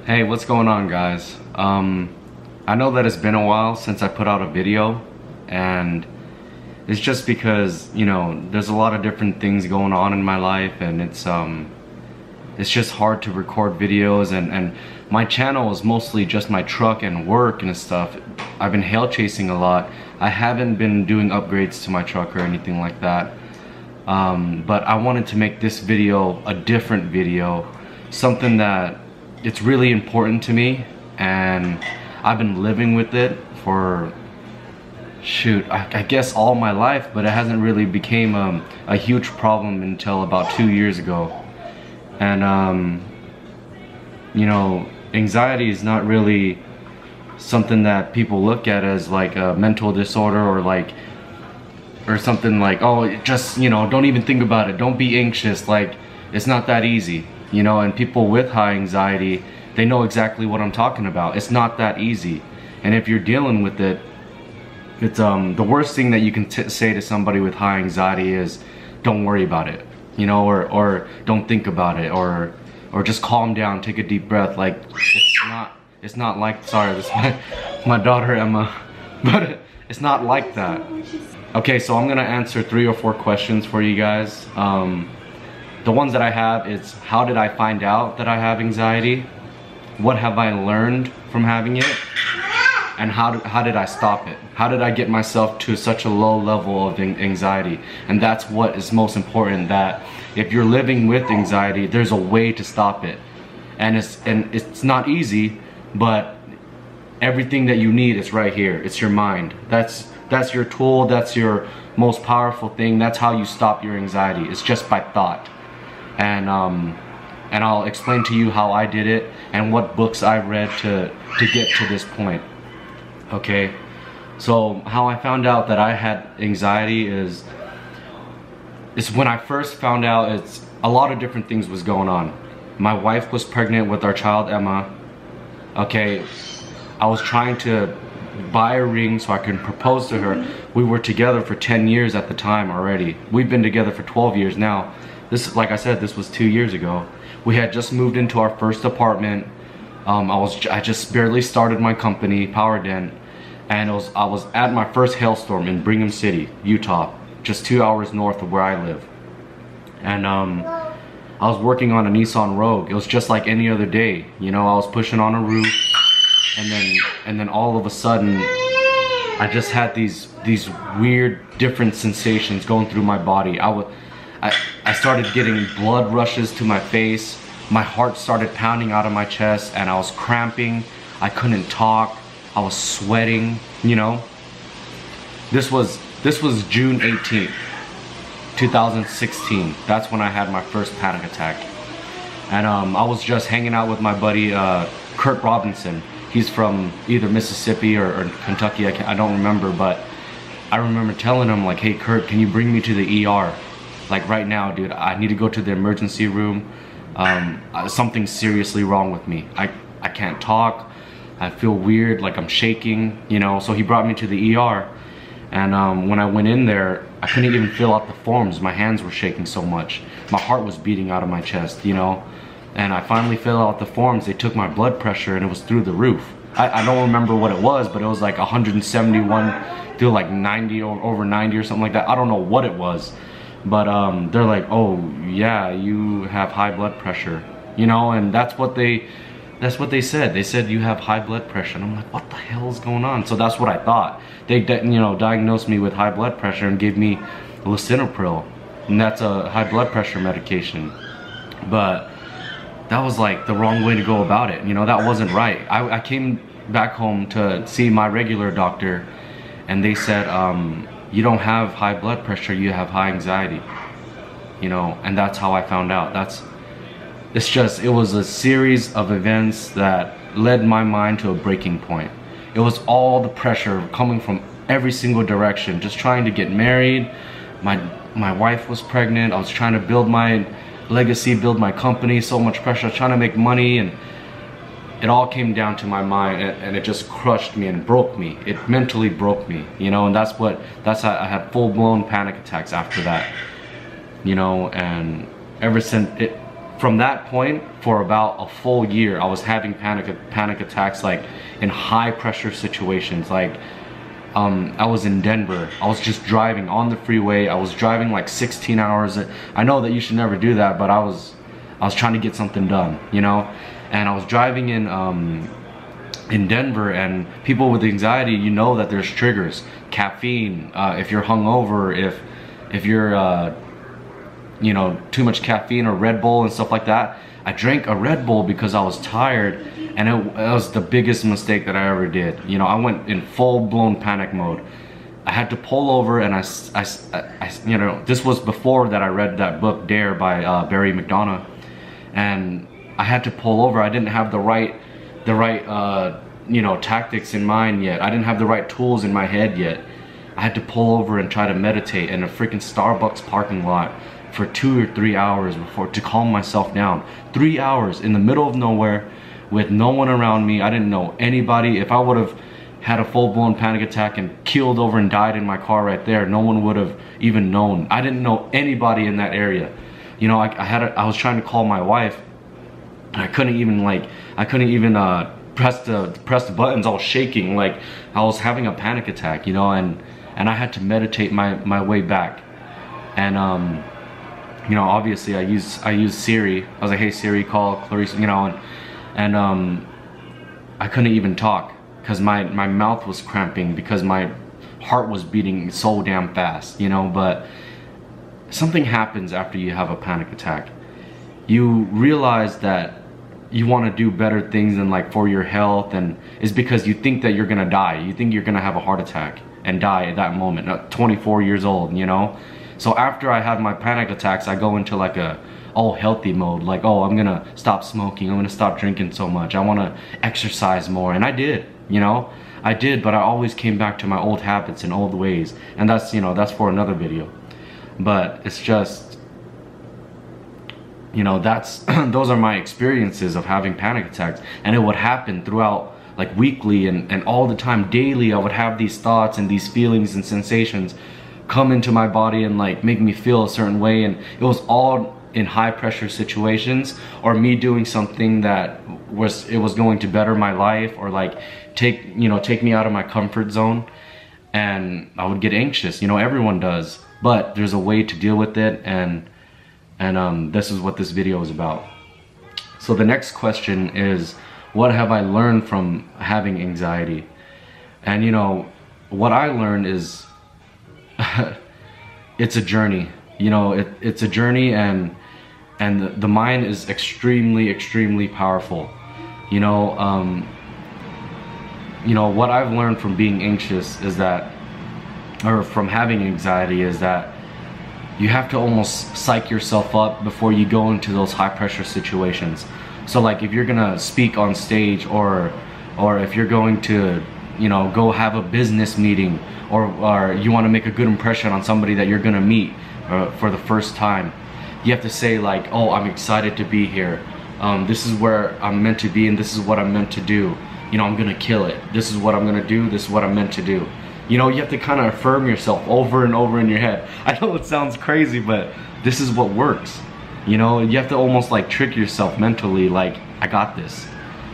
Hey, what's going on, guys? I know that it's been a while since I put out a video, and it's just because, there's a lot of different things going on in my life, and it's just hard to record videos, and my channel is mostly just my truck and work and stuff. I've been hail chasing a lot. I haven't been doing upgrades to my truck or anything like that. But I wanted to make this video a different video, something that it's really important to me, and I've been living with it for I guess all my life, but it hasn't really became a huge problem until about 2 years ago. And anxiety is not really something that people look at as like a mental disorder, or something like, oh, just don't even think about it, don't be anxious. Like, it's not that easy, and people with high anxiety, they know exactly what I'm talking about. It's not that easy, and if you're dealing with it, it's the worst thing that you can say to somebody with high anxiety is don't worry about it, or don't think about it, or just calm down, take a deep breath. Like, it's not like, sorry, this is my daughter Emma, but it's not like that. Okay, so I'm gonna answer 3 or 4 questions for you guys. The ones that I have is, how did I find out that I have anxiety? What have I learned from having it? And how did I stop it? How did I get myself to such a low level of anxiety? And that's what is most important, that if you're living with anxiety, there's a way to stop it. And it's not easy, but everything that you need is right here. It's your mind. That's your tool, that's your most powerful thing. That's how you stop your anxiety. It's just by thought. And I'll explain to you how I did it and what books I've read to get to this point. Okay, so how I found out that I had anxiety is when I first found out, it's a lot of different things was going on. My wife was pregnant with our child Emma. Okay, I was trying to buy a ring so I could propose to her. We were together for 10 years at the time already. We've been together for 12 years now. This, like I said, this was 2 years ago. We had just moved into our first apartment. I just barely started my company, PowerDent, and I was at my first hailstorm in Brigham City, Utah, just 2 hours north of where I live. And I was working on a Nissan Rogue. It was just like any other day. I was pushing on a roof, and then all of a sudden, I just had these weird, different sensations going through my body. I started getting blood rushes to my face. My heart started pounding out of my chest, and I was cramping. I couldn't talk. I was sweating. This was June 18th, 2016. That's when I had my first panic attack. And I was just hanging out with my buddy Kurt Robinson. He's from either Mississippi or Kentucky. I don't remember, but I remember telling him, like, hey Kurt, can you bring me to the ER? Like, right now, dude, I need to go to the emergency room. Something's seriously wrong with me. I can't talk. I feel weird, like I'm shaking, So he brought me to the ER. And when I went in there, I couldn't even fill out the forms. My hands were shaking so much. My heart was beating out of my chest, And I finally filled out the forms. They took my blood pressure, and it was through the roof. I don't remember what it was, but it was like 171 through like 90 or over 90 or something like that. I don't know what it was. But they're like, oh yeah, you have high blood pressure, and that's what they said. They said you have high blood pressure, and I'm like, what the hell is going on? So that's what I thought. They diagnosed me with high blood pressure and gave me lisinopril, and that's a high blood pressure medication. But that was like the wrong way to go about it. That wasn't right. I came back home to see my regular doctor, and they said, you don't have high blood pressure, you have high anxiety. And that's how I found out. It was a series of events that led my mind to a breaking point. It was all the pressure coming from every single direction, just trying to get married. My wife was pregnant. I was trying to build my legacy, build my company, so much pressure. I was trying to make money, and it all came down to my mind, and it just crushed me and broke me. It mentally broke me, and that's how I had full-blown panic attacks after that, and ever since from that point, for about a full year, I was having panic attacks, like in high pressure situations. Like I was in Denver, I was just driving on the freeway, I was driving like 16 hours. I know that you should never do that, but I was trying to get something done, you know. And I was driving in Denver, and people with anxiety, you know that there's triggers. Caffeine, if you're hungover, if you're you know, too much caffeine or Red Bull and stuff like that. I drank a Red Bull because I was tired, and it was the biggest mistake that I ever did. You know, I went in full-blown panic mode. I had to pull over, and I you know, this was before that I read that book Dare by Barry McDonough, and I had to pull over. I didn't have the right you know, tactics in mind yet. I didn't have the right tools in my head yet. I had to pull over and try to meditate in a freaking Starbucks parking lot for 2 or 3 hours before, to calm myself down. 3 hours in the middle of nowhere with no one around me. I didn't know anybody. If I would have had a full-blown panic attack and keeled over and died in my car right there, no one would have even known. I didn't know anybody in that area. You know, I was trying to call my wife. I couldn't even press the buttons. I was shaking, like I was having a panic attack, you know, and I had to meditate my way back. And you know, obviously I used Siri. I was like, hey Siri, call Clarissa, you know, and I couldn't even talk because my mouth was cramping because my heart was beating so damn fast, you know. But something happens after you have a panic attack. You realize that you want to do better things and like for your health, and it's because you think that you're gonna die. You think you're gonna have a heart attack and die at that moment, at 24 years old, you know. So after I have my panic attacks, I go into like a healthy mode, like, oh, I'm gonna stop smoking, I'm gonna stop drinking so much, I want to exercise more. And I did, you know, I did, but I always came back to my old habits and old ways, and that's, you know, that's for another video. But it's just, you know, that's those are my experiences of having panic attacks. And it would happen throughout, like weekly and all the time, daily. I would have these thoughts and these feelings and sensations come into my body and like make me feel a certain way, and it was all in high pressure situations, or me doing something that was going to better my life, or like take me out of my comfort zone, and I would get anxious. You know, everyone does, but there's a way to deal with it, and this is what this video is about. So the next question is, what have I learned from having anxiety? And you know, what I learned is it's a journey, you know. It's a journey, and the mind is extremely powerful, you know. You know, what I've learned from being anxious is that, or from having anxiety, is that you have to almost psych yourself up before you go into those high pressure situations. So like if you're gonna speak on stage, or if you're going to, you know, go have a business meeting, or you want to make a good impression on somebody that you're gonna meet for the first time, you have to say like, oh, I'm excited to be here, this is where I'm meant to be, and this is what I'm meant to do, you know, I'm gonna kill it, this is what I'm gonna do, this is what I'm meant to do. You know, you have to kind of affirm yourself over and over in your head. I know it sounds crazy, but this is what works. You know, you have to almost like trick yourself mentally, like, I got this.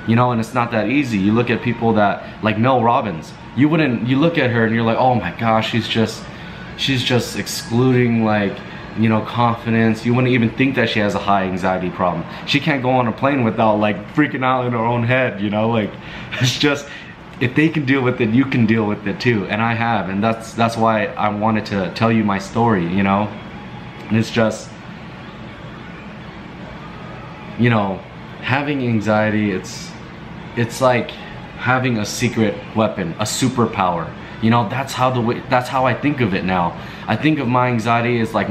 You know, and it's not that easy. You look at people that, like Mel Robbins, you look at her and you're like, oh my gosh, she's just excluding, like, you know, confidence. You wouldn't even think that she has a high anxiety problem. She can't go on a plane without like freaking out in her own head, you know. Like, it's just, if they can deal with it, you can deal with it too. And I have, and that's why I wanted to tell you my story, you know. And it's just, you know, having anxiety, it's like having a secret weapon, a superpower. You know, that's how I think of it now. I think of my anxiety as like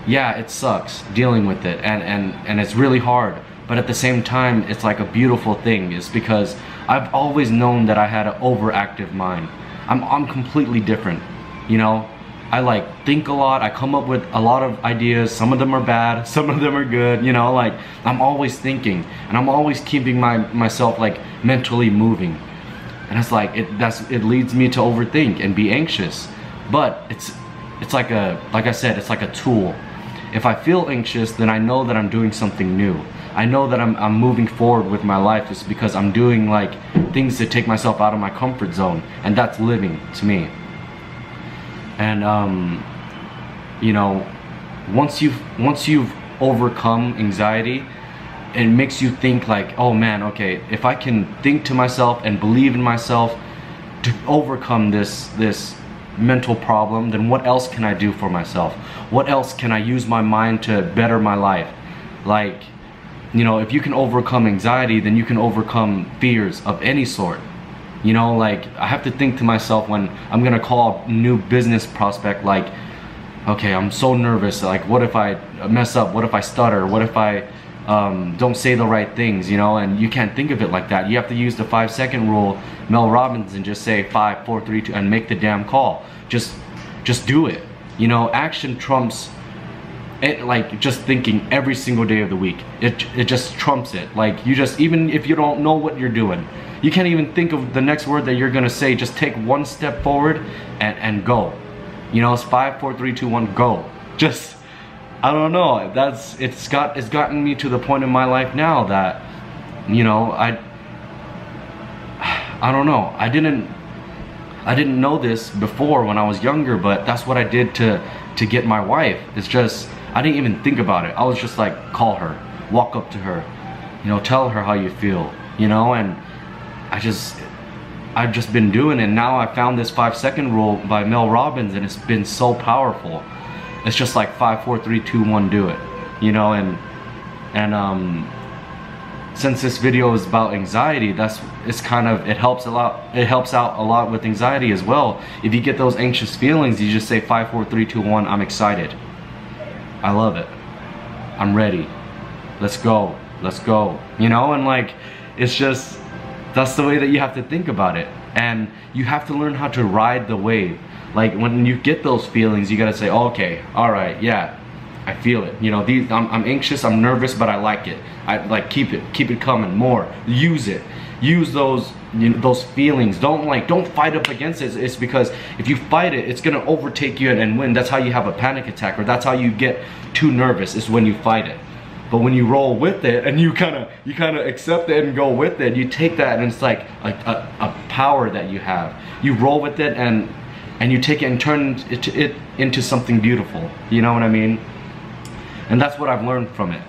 yeah, it sucks dealing with it, and it's really hard, but at the same time, it's like a beautiful thing. It's because I've always known that I had an overactive mind. I'm completely different, you know. I like think a lot, I come up with a lot of ideas, some of them are bad, some of them are good, you know. Like, I'm always thinking, and I'm always keeping myself like mentally moving. And it's like, it leads me to overthink and be anxious. But it's like I said, it's like a tool. If I feel anxious, then I know that I'm doing something new. I know that I'm moving forward with my life just because I'm doing like things to take myself out of my comfort zone, and that's living to me. And you know, once you've overcome anxiety, it makes you think like, oh man, okay, if I can think to myself and believe in myself to overcome this mental problem, then what else can I do for myself? What else can I use my mind to better my life? Like, you know, if you can overcome anxiety, then you can overcome fears of any sort. You know, like, I have to think to myself when I'm gonna call a new business prospect, like, okay, I'm so nervous, like, what if I mess up? What if I stutter? What if I don't say the right things, you know? And you can't think of it like that. You have to use the 5-second rule, Mel Robbins, and just say 5, 4, 3, 2, and make the damn call. Just do it. You know, action trumps it, like just thinking every single day of the week. It just trumps it. Like, you just, even if you don't know what you're doing, you can't even think of the next word that you're gonna say, just take one step forward and go. You know, it's 5, 4, 3, 2, 1, go. Just, I don't know, it's gotten me to the point in my life now that, you know, I don't know, I didn't know this before when I was younger, but that's what I did to get my wife. It's just, I didn't even think about it. I was just like, call her, walk up to her, you know, tell her how you feel, you know. And I've just been doing it. Now I found this 5-second rule by Mel Robbins, and it's been so powerful. It's just like 5, 4, 3, 2, 1, do it, you know. And since this video is about anxiety, it helps out a lot with anxiety as well. If you get those anxious feelings, you just say 5, 4, 3, 2, 1, I'm excited, I love it, I'm ready, let's go, you know. And like, it's just, that's the way that you have to think about it. And you have to learn how to ride the wave. Like, when you get those feelings, you gotta say, okay, all right, yeah, I feel it. You know, I'm anxious, I'm nervous, but I like it. I like, keep it coming more. Use it. Use those, you know, those feelings. Don't fight up against it. It's because if you fight it, it's gonna overtake you and win. That's how you have a panic attack, or that's how you get too nervous, is when you fight it. But when you roll with it and you kind of accept it and go with it, you take that, and it's like a power that you have. You roll with it and you take it and turn it into something beautiful. You know what I mean? And that's what I've learned from it.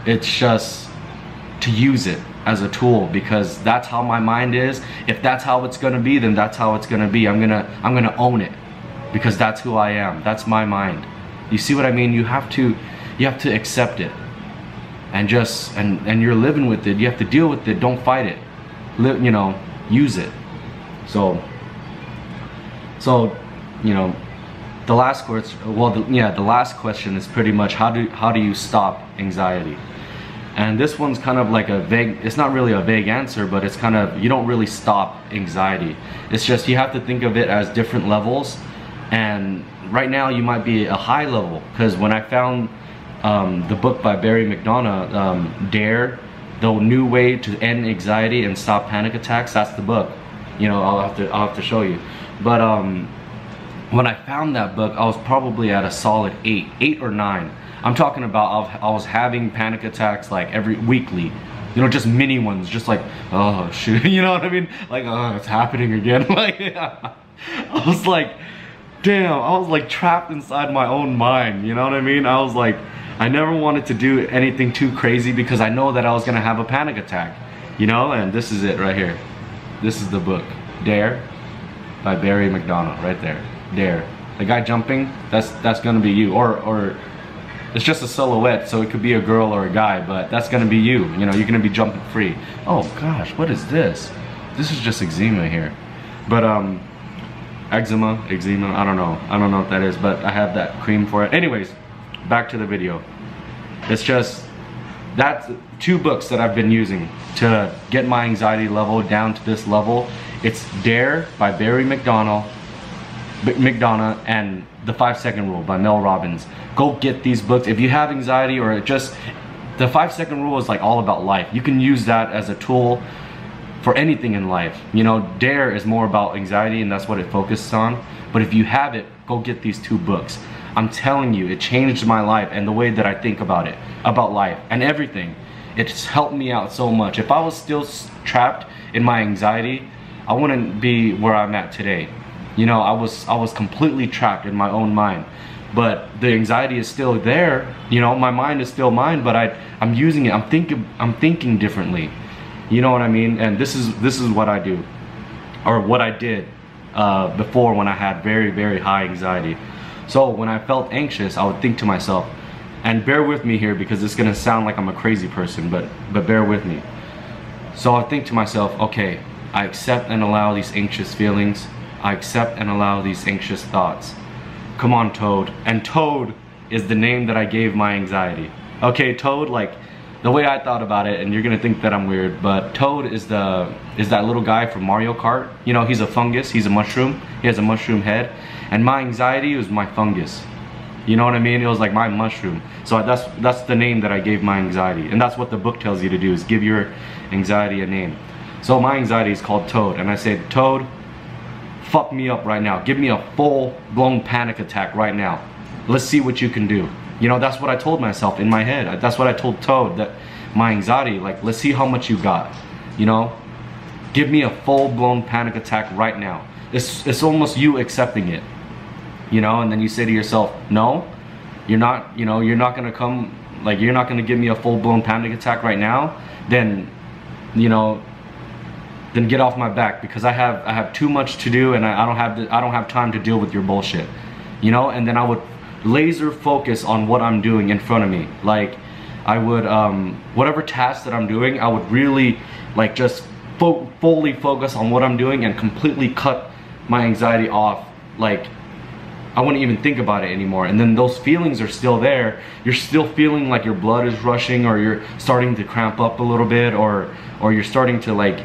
It's just to use it as a tool, because that's how my mind is. If that's how it's gonna be, then that's how it's gonna be. I'm gonna own it, because that's who I am. That's my mind. You see what I mean? You have to accept it, and and you're living with it. You have to deal with it. Don't fight it. You know, use it. So you know, the last question, well, the last question is pretty much how do you stop anxiety? And this one's kind of like a vague, it's not really a vague answer, but it's kind of, you don't really stop anxiety. It's just, you have to think of it as different levels. And right now you might be a high level, because when I found the book by Barry McDonough, Dare, the New Way to End Anxiety and Stop Panic Attacks, that's the book. You know, I'll have to show you. But when I found that book, I was probably at a solid 8 or 9. I'm talking about, I was having panic attacks like weekly, you know, just mini ones, just like, oh shoot, you know what I mean? Like, oh, it's happening again. Like, I was like, damn, I was like trapped inside my own mind, you know what I mean? I was like, I never wanted to do anything too crazy, because I know that I was gonna have a panic attack, you know. And this is it right here. This is the book, Dare, by Barry McDonough, right there. Dare. The guy jumping, that's gonna be you, or it's just a silhouette, so it could be a girl or a guy, but that's gonna be you. You know, you're gonna be jumping free. Oh gosh, what is this? This is just eczema here. But eczema, I don't know what that is, but I have that cream for it. Anyways, back to the video. It's just, that's 2 books that I've been using to get my anxiety level down to this level. It's Dare by Barry McDonough and The 5-Second Rule by Mel Robbins. Go get these books if you have anxiety, or just, the 5-second rule is like all about life. You can use that as a tool for anything in life. You know, Dare is more about anxiety, and that's what it focuses on. But if you have it, go get these 2 books. I'm telling you, it changed my life and the way that I think about it, about life and everything. It's helped me out so much. If I was still trapped in my anxiety, I wouldn't be where I'm at today. You know, I was completely trapped in my own mind. But the anxiety is still there. You know, my mind is still mine, but I'm using it. I'm thinking differently. You know what I mean? And this is what I do, or what I did before when I had very, very high anxiety. So when I felt anxious, I would think to myself, and bear with me here because it's gonna sound like I'm a crazy person, but bear with me. So I think to myself, okay, I accept and allow these anxious feelings. I accept and allow these anxious thoughts. Come on, Toad. And Toad is the name that I gave my anxiety. Okay, Toad, like the way I thought about it, and you're gonna think that I'm weird, but Toad is that little guy from Mario Kart. You know, he's a fungus, he's a mushroom, he has a mushroom head, and my anxiety was my fungus. You know what I mean? It was like my mushroom. So that's the name that I gave my anxiety, and that's what the book tells you to do, is give your anxiety a name. So my anxiety is called Toad, and I said, Toad, fuck me up right now. Give me a full-blown panic attack right now. Let's see what you can do. You know, that's what I told myself in my head. That's what I told Toad, that my anxiety, like, let's see how much you got. You know, give me a full-blown panic attack right now. It's almost you accepting it. You know, and then you say to yourself, no, you're not, you know, you're not gonna come, like, you're not gonna give me a full-blown panic attack right now. Then, you know, then get off my back, because I have too much to do, and I don't have time to deal with your bullshit. You know, and then I would laser focus on what I'm doing in front of me. Like, I would whatever task that I'm doing, I would really like just fully focus on what I'm doing and completely cut my anxiety off. Like, I wouldn't even think about it anymore. And then those feelings are still there. You're still feeling like your blood is rushing, or you're starting to cramp up a little bit, or you're starting to, like,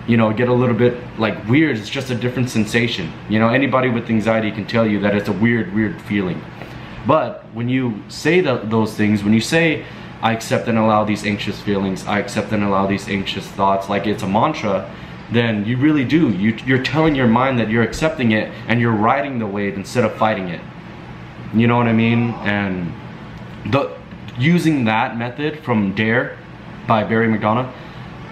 you know, get a little bit like weird. It's just a different sensation. You know, anybody with anxiety can tell you that it's a weird feeling. But when you say those things, when you say, I accept and allow these anxious feelings, I accept and allow these anxious thoughts, like it's a mantra, then you really do. You're telling your mind that you're accepting it, and you're riding the wave instead of fighting it. You know what I mean? And using that method from Dare by Barry McDonough,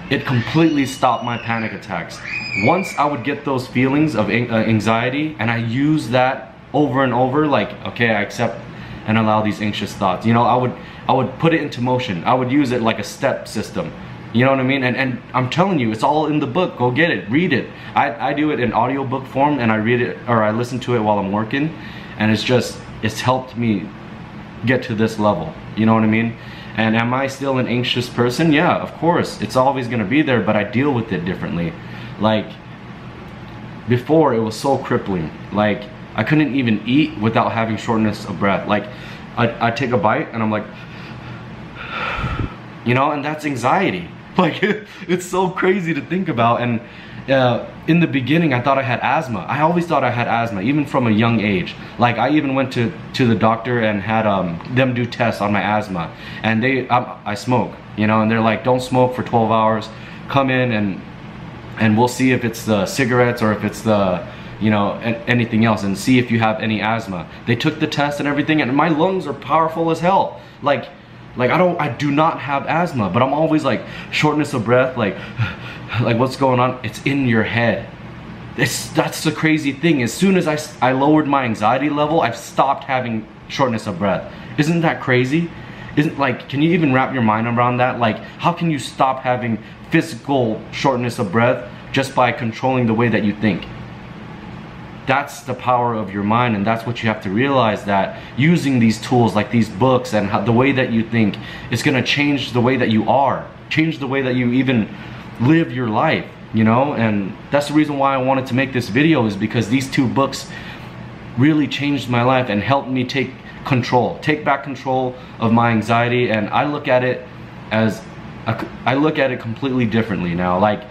it completely stopped my panic attacks. Once I would get those feelings of anxiety, and I use that over and over, like, okay, I accept and allow these anxious thoughts. You know, I would put it into motion. I would use it like a step system. You know what I mean? And I'm telling you, it's all in the book. Go get it, read it. I do it in audiobook form, and I read it, or I listen to it while I'm working, and it's helped me get to this level. You know what I mean? And am I still an anxious person? Yeah, of course. It's always gonna be there, but I deal with it differently. Like, before, it was so crippling. Like, I couldn't even eat without having shortness of breath. Like, I take a bite and I'm like, you know, and that's anxiety. Like, it's so crazy to think about. And in the beginning, I thought I had asthma. I always thought I had asthma, even from a young age. Like, I even went to the doctor and had them do tests on my asthma. And I smoke, you know, and they're like, don't smoke for 12 hours. Come in and we'll see if it's the cigarettes or if it's the, you know, anything else, and see if you have any asthma. They took the test and everything, and my lungs are powerful as hell. Like I do not have asthma, but I'm always like shortness of breath, like what's going on? It's in your head. That's the crazy thing. As soon as I lowered my anxiety level, I've stopped having shortness of breath. Isn't that crazy? Can you even wrap your mind around that? Like, how can you stop having physical shortness of breath just by controlling the way that you think? That's the power of your mind, and that's what you have to realize, that using these tools like these books and the way that you think is going to change the way that you are, change the way that you even live your life, you know. And that's the reason why I wanted to make this video, is because these two books really changed my life and helped me take back control of my anxiety. And I look at it completely differently now. Like,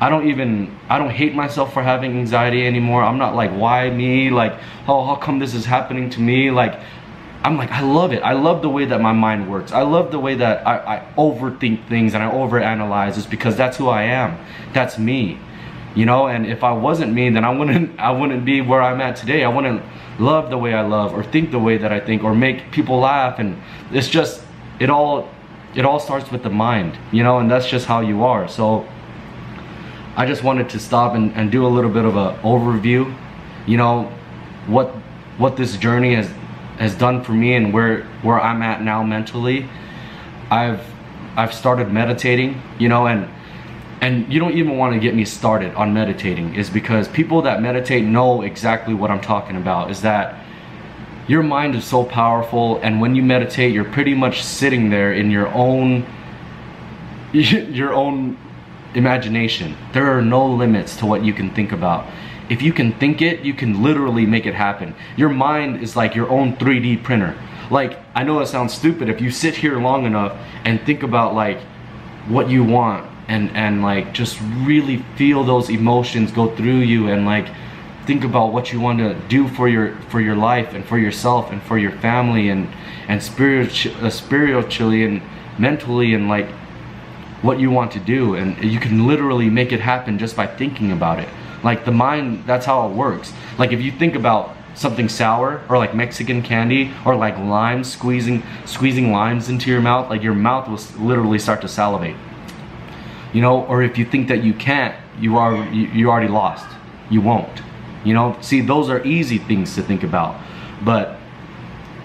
I don't hate myself for having anxiety anymore. I'm not like, why me? Like, oh, how come this is happening to me? Like, I'm like, I love it. I love the way that my mind works. I love the way that I overthink things and I overanalyze. It's because that's who I am. That's me. you know. And if I wasn't me, then I wouldn't be where I'm at today. I wouldn't love the way I love, or think the way that I think, or make people laugh. And it's just, it all starts with the mind, you know, and that's just how you are. So I just wanted to stop and do a little bit of a overview, you know, what this journey has done for me, and where I'm at now mentally. I've started meditating, you know, and you don't even want to get me started on meditating, is because people that meditate know exactly what I'm talking about. Is that your mind is so powerful, and when you meditate, you're pretty much sitting there in your own imagination. There are no limits to what you can think about. If you can think it, you can literally make it happen. Your mind is like your own 3D printer. Like, I know it sounds stupid, if you sit here long enough and think about like what you want, and like just really feel those emotions go through you, and like think about what you want to do for your life, and for yourself, and for your family, and spiritually and mentally, and like what you want to do. And you can literally make it happen just by thinking about it. Like the mind, that's how it works. Like if you think about something sour, or like Mexican candy, or like limes, squeezing limes into your mouth, like your mouth will literally start to salivate, you know. Or if you think that you can't, you already lost. You won't, you know. See, those are easy things to think about. But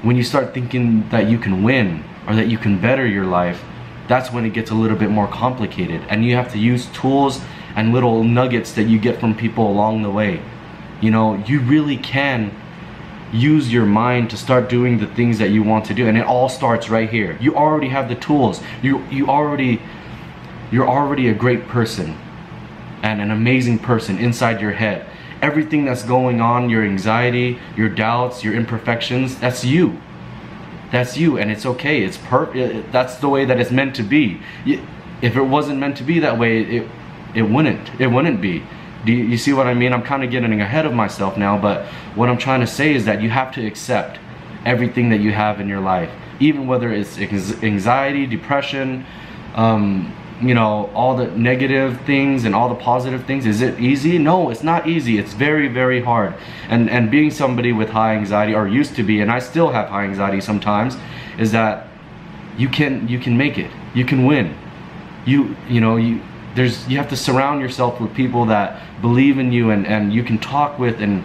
when you start thinking that you can win, or that you can better your life, that's when it gets a little bit more complicated, and you have to use tools and little nuggets that you get from people along the way. You know, you really can use your mind to start doing the things that you want to do, and it all starts right here. You already have the tools. You're already a great person, and an amazing person inside your head. Everything that's going on, your anxiety, your doubts, your imperfections, that's you. That's you, and it's okay. It's perfect. That's the way that it's meant to be. If it wasn't meant to be that way, it wouldn't be. Do you see what I mean? I'm kind of getting ahead of myself now, but what I'm trying to say is that you have to accept everything that you have in your life, even whether it's anxiety, depression, you know, all the negative things and all the positive things. Is it easy? No, it's not easy. It's very, very hard. And being somebody with high anxiety, or used to be, and I still have high anxiety sometimes, is that you can make it. You can win. You have to surround yourself with people that believe in you, and you can talk with, and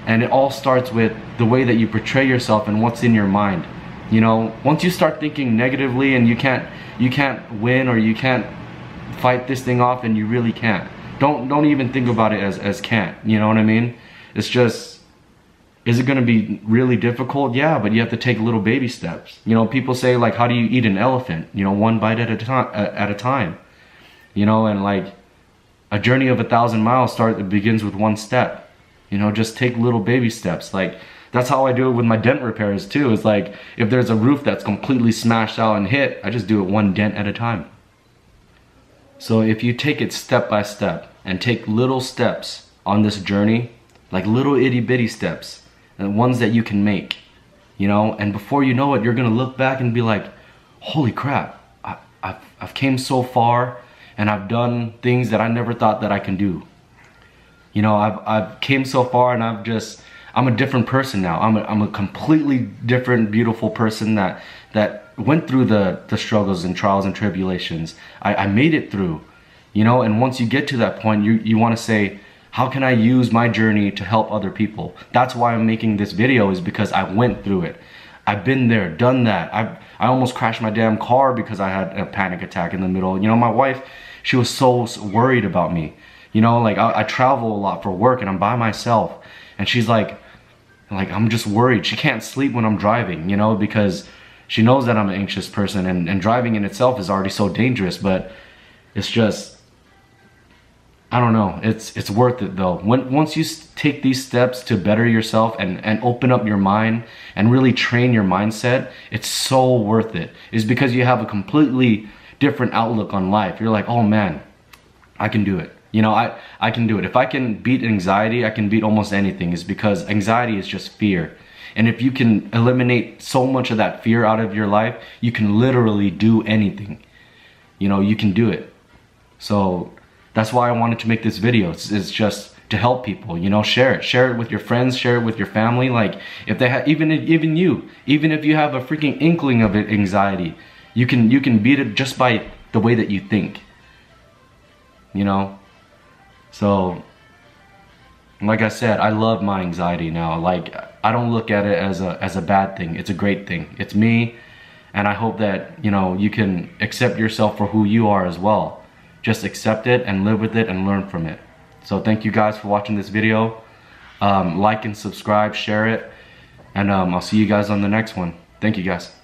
it all starts with the way that you portray yourself and what's in your mind. You know, once you start thinking negatively, and you can't win, or you can't fight this thing off, and you really can't. Don't even think about it as can't. You know what I mean? It's just, is it going to be really difficult? Yeah, but you have to take little baby steps. You know, people say like, how do you eat an elephant? You know, one bite at a time. You know, and like a journey of 1,000 miles begins with one step. You know, just take little baby steps. Like, that's how I do it with my dent repairs too. It's like, if there's a roof that's completely smashed out and hit, I just do it one dent at a time. So if you take it step by step, and take little steps on this journey, like little itty bitty steps, and ones that you can make, you know, and before you know it, you're gonna look back and be like, holy crap, I've came so far, and I've done things that I never thought that I can do. You know, I've came so far, and I'm a different person now. I'm a completely different, beautiful person that went through the struggles and trials and tribulations. I made it through, you know. And once you get to that point, you want to say, how can I use my journey to help other people? That's why I'm making this video, is because I went through it. I've been there, done that. I almost crashed my damn car because I had a panic attack in the middle. You know, my wife, she was so worried about me. You know, like I travel a lot for work, and I'm by myself, and she's like, I'm just worried. She can't sleep when I'm driving, you know, because she knows that I'm an anxious person, and driving in itself is already so dangerous. But it's just, I don't know, it's worth it though. Once you take these steps to better yourself, and open up your mind, and really train your mindset, it's so worth it. It's because you have a completely different outlook on life. You're like, oh man, I can do it. You know, I can do it. If I can beat anxiety, I can beat almost anything. Is because anxiety is just fear. And if you can eliminate so much of that fear out of your life, you can literally do anything. You know, you can do it. So That's why I wanted to make this video. It's just to help people, you know. Share it with your friends, share it with your family. Like if they have, even if you have a freaking inkling of anxiety, you can beat it just by the way that you think, you know. So like I said, I love my anxiety now. Like I don't look at it as a bad thing. It's a great thing. It's me, and I hope that, you know, you can accept yourself for who you are as well. Just accept it and live with it and learn from it. So thank you guys for watching this video. Like and subscribe, share it, and I'll see you guys on the next one. Thank you guys.